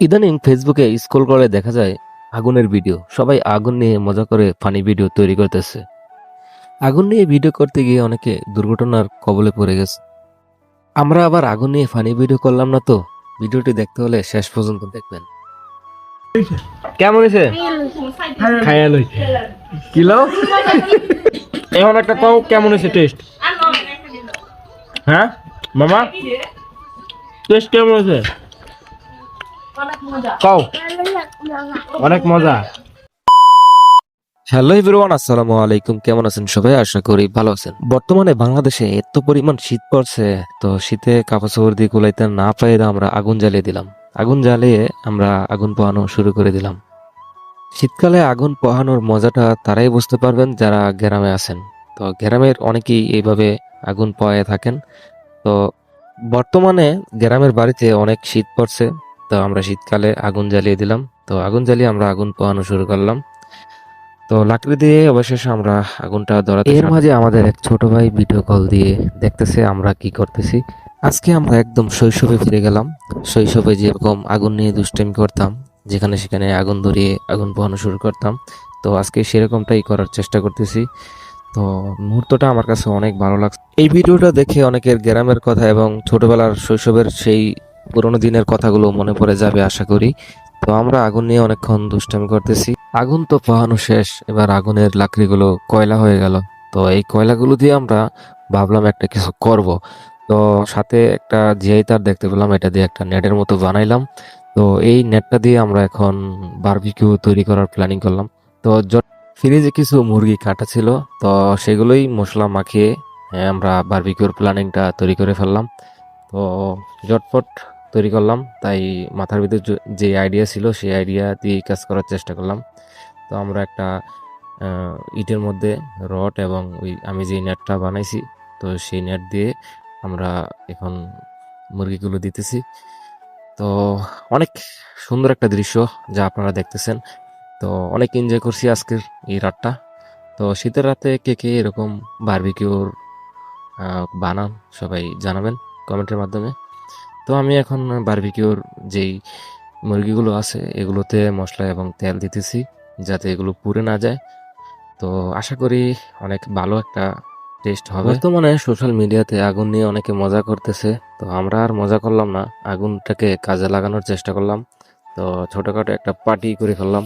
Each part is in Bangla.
ইদানিং ফেসবুকে স্ক্রল করে দেখা যায় আগুনের ভিডিও। সবাই আগুন নিয়ে মজা করে ফানি ভিডিও তৈরি করতেছে। আগুন নিয়ে ভিডিও করতে গিয়ে অনেকে দুর্ঘটনার কবলে পড়ে গেছে। আমরা আবার আগুন নিয়ে ফানি ভিডিও করলাম না তো? ভিডিওটি দেখতে হলে শেষ পর্যন্ত দেখবেন। কেমন হয়েছে? খাইয়া লইছে কিলো এখন একটা কও কেমন হয়েছে টেস্ট? হ্যাঁ মামা, টেস্ট কেমন হয়েছে কও? অনেক মজা। হ্যালো এভরিওয়ান, আসসালামু আলাইকুম। কেমন আছেন সবাই? আশা করি ভালো আছেন। বর্তমানে বাংলাদেশে এত পরিমাণ শীত পড়ছে, তো শীতে কাপড় চোপড় দিয়ে কুলাইতে না পাইরা আমরা আগুন জ্বালিয়ে দিলাম। আগুন জ্বালিয়ে আমরা আগুন পোহানো শুরু করে দিলাম। শীতকালে আগুন পোহানোর মজাটা তারাই বুঝতে পারবেন যারা গ্রামে আছেন। তো গ্রামের অনেকেই এইভাবে আগুন পোহায় থাকেন। তো বর্তমানে গ্রামের বাড়িতে অনেক শীত পড়ছে, তো আমরা শীতকালে আগুন জ্বালিয়ে দিলাম। তো আগুন জ্বালিয়ে আমরা আগুন পোহানো শুরু করলাম। তো লাকড়ি দিয়ে অবশেষে আমরা আগুনটা ধরাতে এর মাঝে আমাদের এক ছোট ভাই ভিডিও কল দিয়ে দেখতেছে আমরা কি করতেছি। আজকে আমরা একদম শৈশবে ফিরে গেলাম। শৈশবে যেরকম আগুন নিয়ে দুষ্টামি করতাম, যেখানে সেখানে আগুন ধরিয়ে আগুন পোহানো শুরু করতাম, তো আজকে সেরকমটাই করার চেষ্টা করতেছি। তো মুহূর্তটা আমার কাছে অনেক ভালো লাগছে। এই ভিডিওটা দেখে অনেকের গ্রামের কথা এবং ছোটবেলার শৈশবের সেই পুরোনো দিনের কথাগুলো মনে পড়ে যাবে আশা করি। তো আমরা আগুন নিয়ে অনেকক্ষণ দুষ্টামি করতেছি। আগুন তো পোহানো শেষ, এবার আগুনের লাকড়িগুলো কয়লা হয়ে গেল। তো এই কয়লাগুলো দিয়ে আমরা ভাবলাম একটা কিছু করব। তো সাথে একটা জিআই তার দেখতে পেলাম, এটা দিয়ে একটা নেটের মতো বানাইলাম। তো এই নেটটা দিয়ে আমরা এখন বারবিকিউ তৈরি করার প্ল্যানিং করলাম। তো ফ্রিজে কিছু মুরগি কাটা ছিল, তো সেগুলোই মশলা মাখিয়ে আমরা বারবিকিউর প্ল্যানিংটা তৈরি করে ফেললাম। তো ঝটপট তৈরি করলাম, তাই মাথার ভিতর যে আইডিয়া ছিল সেই আইডিয়া দিয়ে কাজ করার চেষ্টা করলাম। তো আমরা একটা ইটের মধ্যে রড এবং ওই আমি যে নেটটা বানাইছি, তো সেই নেট দিয়ে আমরা এখন মুরগিগুলো দিতেছি। তো অনেক সুন্দর একটা দৃশ্য যা আপনারা দেখতেছেন। তো অনেক এনজয় করছি আজকের এই রাতটা। তো শীতের রাতে কে কে এরকম বারবিকিউর বানান সবাই জানাবেন কমেন্টের মাধ্যমে। তো আমি এখন বারবিকিউর যেই মুরগিগুলো আছে এগুলোতে মশলা এবং তেল দিতেছি যাতে এগুলো পুড়ে না যায়। তো আশা করি অনেক ভালো একটা টেস্ট হবে। বর্তমানে সোশ্যাল মিডিয়াতে আগুন নিয়ে অনেকে মজা করতেছে, তো আমরা আর মজা করলাম না, আগুনটাকে কাজে লাগানোর চেষ্টা করলাম। তো ছোটখাটো একটা পার্টি করে ফেললাম।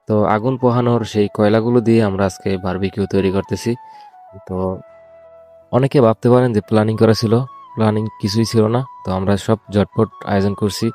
তো আগুন পোহানোর সেই কয়লাগুলো দিয়ে আমরা আজকে বারবিকিউ তৈরি করতেছি। তো অনেকে ভাবতে পারেন যে প্ল্যানিং করা ছিল, প্ল্যানিং কিছুই ছিল না। তো আমরা সব ঝটপট আয়োজন করছি।